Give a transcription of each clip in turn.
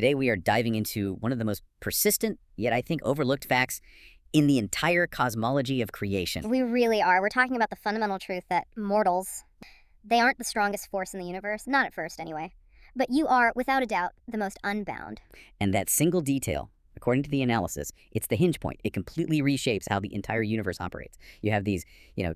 Today we are diving into one of the most persistent, yet I think overlooked facts in the entire cosmology of creation. We really are. We're talking about the fundamental truth that mortals, they aren't the strongest force in the universe, not at first anyway. But you are, without a doubt, the most unbound. And that single detail, according to the analysis, it's the hinge point. It completely reshapes how the entire universe operates. You have these,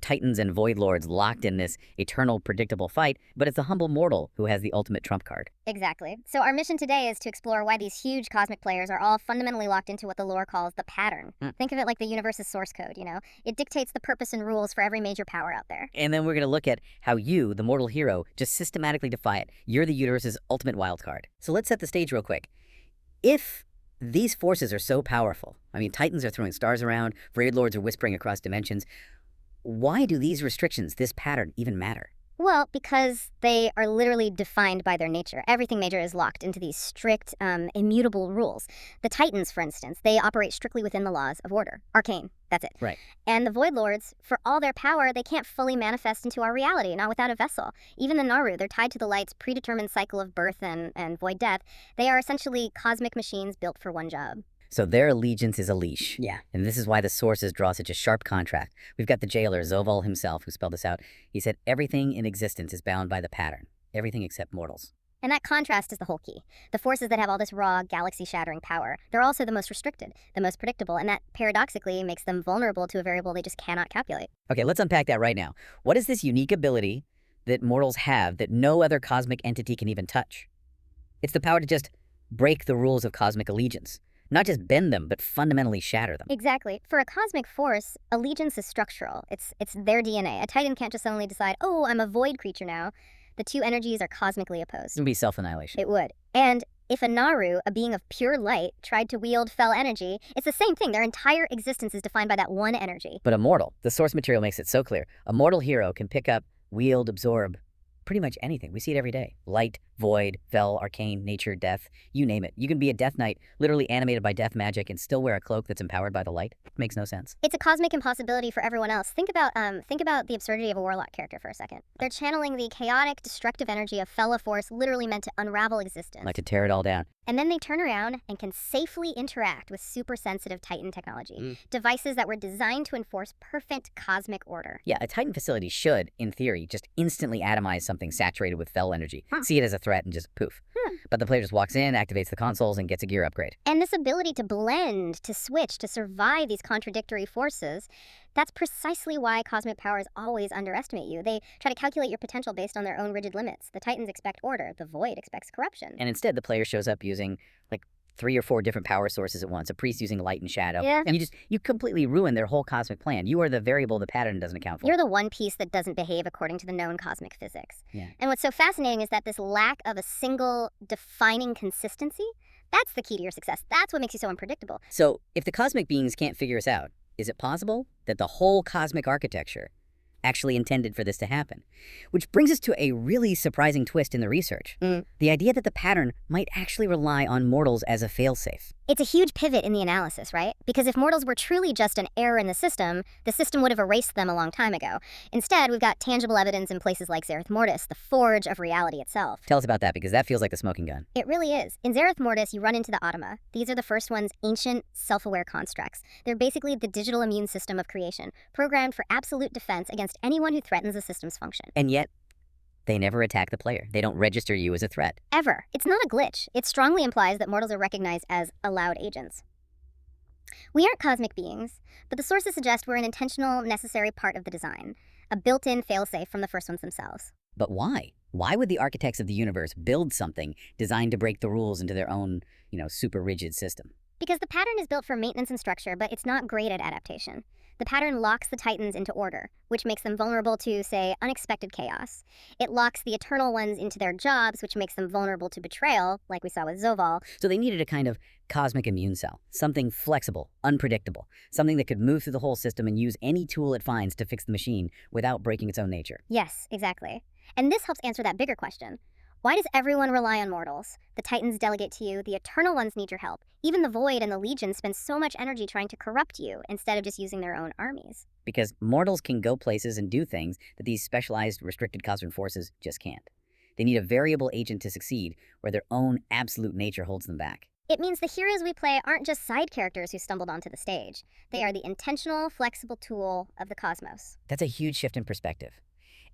titans and void lords locked in this eternal, predictable fight, but it's the humble mortal who has the ultimate trump card. Exactly. So our mission today is to explore why these huge cosmic players are all fundamentally locked into what the lore calls the pattern. Think of it like the universe's source code, It dictates the purpose and rules for every major power out there. And then we're going to look at how you, the mortal hero, just systematically defy it. You're the universe's ultimate wild card. So let's set the stage real quick. If these forces are so powerful, titans are throwing stars around, void lords are whispering across dimensions, why do these restrictions, this pattern, even matter? Well, because they are literally defined by their nature. Everything major is locked into these strict, immutable rules. The Titans, for instance, they operate strictly within the laws of order. Arcane, that's it. Right. And the Void Lords, for all their power, they can't fully manifest into our reality, not without a vessel. Even the Naru, they're tied to the light's predetermined cycle of birth and void death. They are essentially cosmic machines built for one job. So their allegiance is a leash. Yeah. And this is why the sources draw such a sharp contrast. We've got the jailer, Zoval himself, who spelled this out. He said, everything in existence is bound by the pattern. Everything except mortals. And that contrast is the whole key. The forces that have all this raw, galaxy-shattering power, they're also the most restricted, the most predictable, and that paradoxically makes them vulnerable to a variable they just cannot calculate. Okay, let's unpack that right now. What is this unique ability that mortals have that no other cosmic entity can even touch? It's the power to just break the rules of cosmic allegiance. Not just bend them, but fundamentally shatter them. Exactly. For a cosmic force, allegiance is structural. It's their DNA. A Titan can't just suddenly decide, oh, I'm a void creature now. The two energies are cosmically opposed. It would be self-annihilation. It would. And if a Naru, a being of pure light, tried to wield fell energy, it's the same thing. Their entire existence is defined by that one energy. But a mortal, the source material makes it so clear. A mortal hero can pick up, wield, absorb pretty much anything. We see it every day. Light, void, fel, arcane, nature, death, you name it. You can be a death knight, literally animated by death magic, and still wear a cloak that's empowered by the light. Makes no sense. It's a cosmic impossibility for everyone else. Think about the absurdity of a warlock character for a second. They're channeling the chaotic, destructive energy of fella force, literally meant to unravel existence. Like to tear it all down. And then they turn around and can safely interact with super-sensitive Titan technology. Devices that were designed to enforce perfect cosmic order. Yeah, a Titan facility should, in theory, just instantly atomize something saturated with fel energy. See it as a threat and just poof. But the player just walks in, activates the consoles, and gets a gear upgrade. And this ability to blend, to switch, to survive these contradictory forces, that's precisely why cosmic powers always underestimate you. They try to calculate your potential based on their own rigid limits. The Titans expect order. The Void expects corruption. And instead, the player shows up using, 3 or 4 different power sources at once. A priest using light and shadow. Yeah. And you completely ruin their whole cosmic plan. You are the variable the pattern doesn't account for. You're the one piece that doesn't behave according to the known cosmic physics. Yeah. And what's so fascinating is that this lack of a single defining consistency, that's the key to your success. That's what makes you so unpredictable. So, if the cosmic beings can't figure us out, is it possible that the whole cosmic architecture actually intended for this to happen? Which brings us to a really surprising twist in the research. The idea that the pattern might actually rely on mortals as a failsafe. It's a huge pivot in the analysis, right? Because if mortals were truly just an error in the system would have erased them a long time ago. Instead, we've got tangible evidence in places like Azeroth Mortis, the forge of reality itself. Tell us about that, because that feels like the smoking gun. It really is. In Azeroth Mortis, you run into the Automa. These are the first one's ancient, self-aware constructs. They're basically the digital immune system of creation, programmed for absolute defense against anyone who threatens the system's function. And yet, they never attack the player. They don't register you as a threat. Ever. It's not a glitch. It strongly implies that mortals are recognized as allowed agents. We aren't cosmic beings, but the sources suggest we're an intentional, necessary part of the design, a built-in failsafe from the first ones themselves. But why? Why would the architects of the universe build something designed to break the rules into their own, super rigid system? Because the pattern is built for maintenance and structure, but it's not great at adaptation. The pattern locks the Titans into order, which makes them vulnerable to, say, unexpected chaos. It locks the Eternal Ones into their jobs, which makes them vulnerable to betrayal, like we saw with Zoval. So they needed a kind of cosmic immune cell, something flexible, unpredictable, something that could move through the whole system and use any tool it finds to fix the machine without breaking its own nature. Yes, exactly. And this helps answer that bigger question. Why does everyone rely on mortals? The Titans delegate to you, the Eternal Ones need your help. Even the Void and the Legion spend so much energy trying to corrupt you instead of just using their own armies. Because mortals can go places and do things that these specialized, restricted cosmic forces just can't. They need a variable agent to succeed, where their own absolute nature holds them back. It means the heroes we play aren't just side characters who stumbled onto the stage. They are the intentional, flexible tool of the cosmos. That's a huge shift in perspective.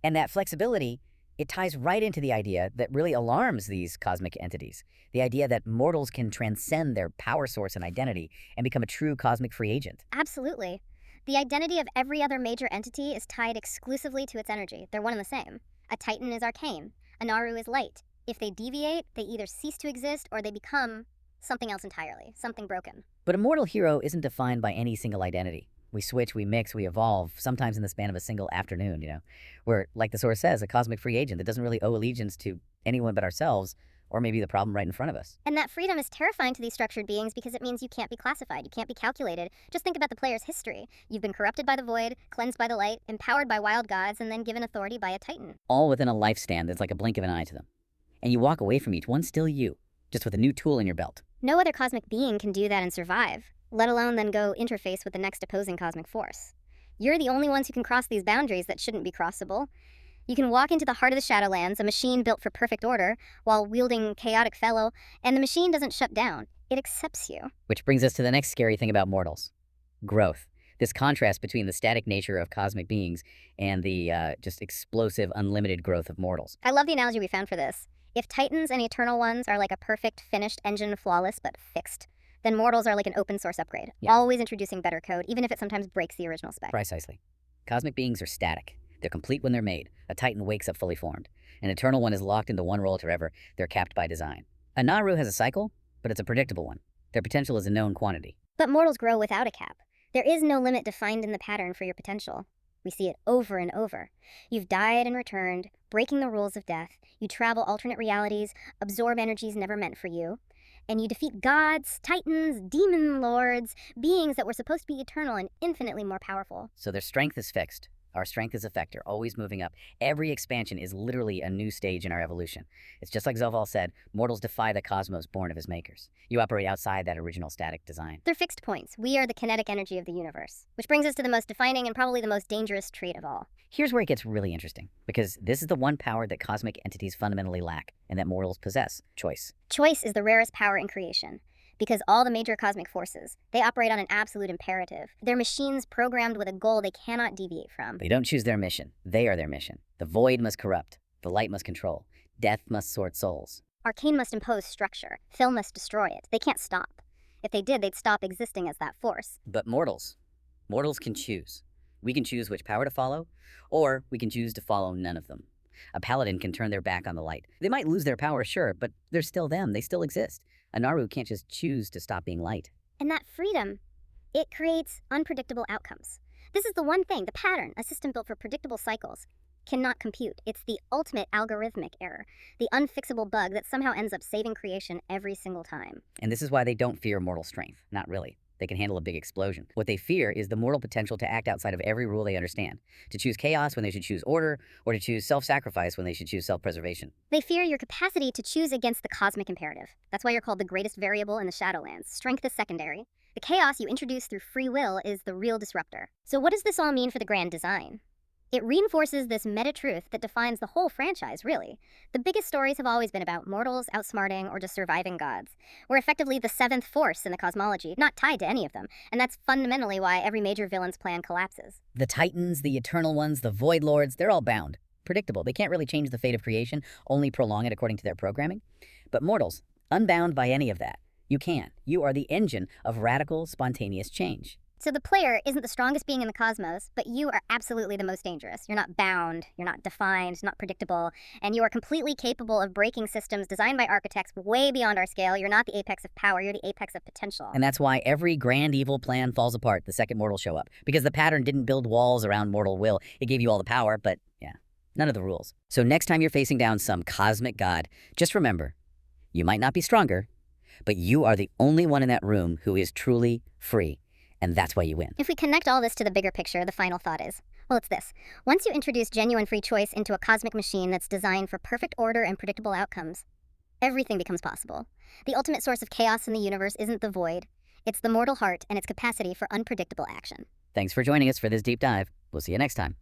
And that flexibility, it ties right into the idea that really alarms these cosmic entities. The idea that mortals can transcend their power source and identity and become a true cosmic free agent. Absolutely. The identity of every other major entity is tied exclusively to its energy. They're one and the same. A Titan is arcane. A Naru is light. If they deviate, they either cease to exist or they become something else entirely, something broken. But a mortal hero isn't defined by any single identity. We switch, we mix, we evolve, sometimes in the span of a single afternoon, We're, like the source says, a cosmic free agent that doesn't really owe allegiance to anyone but ourselves, or maybe the problem right in front of us. And that freedom is terrifying to these structured beings because it means you can't be classified, you can't be calculated. Just think about the player's history. You've been corrupted by the void, cleansed by the light, empowered by wild gods, and then given authority by a Titan. All within a lifespan that's like a blink of an eye to them. And you walk away from each one still you, just with a new tool in your belt. No other cosmic being can do that and survive, let alone then go interface with the next opposing cosmic force. You're the only ones who can cross these boundaries that shouldn't be crossable. You can walk into the heart of the Shadowlands, a machine built for perfect order, while wielding chaotic fellow, and the machine doesn't shut down. It accepts you. Which brings us to the next scary thing about mortals. Growth. This contrast between the static nature of cosmic beings and the just explosive, unlimited growth of mortals. I love the analogy we found for this. If Titans and Eternal Ones are like a perfect, finished engine, flawless but fixed, then mortals are like an open source upgrade, always introducing better code, even if it sometimes breaks the original spec. Precisely. Cosmic beings are static. They're complete when they're made. A Titan wakes up fully formed. An Eternal One is locked into one role forever. They're capped by design. A Naru has a cycle, but it's a predictable one. Their potential is a known quantity. But mortals grow without a cap. There is no limit defined in the pattern for your potential. We see it over and over. You've died and returned, breaking the rules of death. You travel alternate realities, absorb energies never meant for you. And you defeat gods, titans, demon lords, beings that were supposed to be eternal and infinitely more powerful. So their strength is fixed. Our strength is a vector, always moving up. Every expansion is literally a new stage in our evolution. It's just like Zoval said, mortals defy the cosmos born of his makers. You operate outside that original static design. They're fixed points. We are the kinetic energy of the universe. Which brings us to the most defining and probably the most dangerous trait of all. Here's where it gets really interesting, because this is the one power that cosmic entities fundamentally lack, and that mortals possess: choice. Choice is the rarest power in creation. Because all the major cosmic forces, they operate on an absolute imperative. They're machines programmed with a goal they cannot deviate from. They don't choose their mission. They are their mission. The void must corrupt. The light must control. Death must sort souls. Arcane must impose structure. Phil must destroy it. They can't stop. If they did, they'd stop existing as that force. But mortals can choose. We can choose which power to follow, or we can choose to follow none of them. A paladin can turn their back on the light. They might lose their power, sure, but they're still them. They still exist. A Naru can't just choose to stop being light. And that freedom, it creates unpredictable outcomes. This is the one thing, the pattern, a system built for predictable cycles, cannot compute. It's the ultimate algorithmic error, the unfixable bug that somehow ends up saving creation every single time. And this is why they don't fear mortal strength. Not really. They can handle a big explosion. What they fear is the mortal potential to act outside of every rule they understand, to choose chaos when they should choose order, or to choose self-sacrifice when they should choose self-preservation. They fear your capacity to choose against the cosmic imperative. That's why you're called the greatest variable in the Shadowlands. Strength is secondary. The chaos you introduce through free will is the real disruptor. So what does this all mean for the grand design? It reinforces this meta-truth that defines the whole franchise, really. The biggest stories have always been about mortals outsmarting or just surviving gods. We're effectively the seventh force in the cosmology, not tied to any of them, and that's fundamentally why every major villain's plan collapses. The Titans, the Eternal Ones, the Void Lords, they're all bound. Predictable. They can't really change the fate of creation, only prolong it according to their programming. But mortals, unbound by any of that, you can. You are the engine of radical, spontaneous change. So the player isn't the strongest being in the cosmos, but you are absolutely the most dangerous. You're not bound, you're not defined, not predictable, and you are completely capable of breaking systems designed by architects way beyond our scale. You're not the apex of power, you're the apex of potential. And that's why every grand evil plan falls apart the second mortals show up. Because the pattern didn't build walls around mortal will. It gave you all the power, but yeah, none of the rules. So next time you're facing down some cosmic god, just remember, you might not be stronger, but you are the only one in that room who is truly free. And that's why you win. If we connect all this to the bigger picture, the final thought is, well, it's this. Once you introduce genuine free choice into a cosmic machine that's designed for perfect order and predictable outcomes, everything becomes possible. The ultimate source of chaos in the universe isn't the void. It's the mortal heart and its capacity for unpredictable action. Thanks for joining us for this deep dive. We'll see you next time.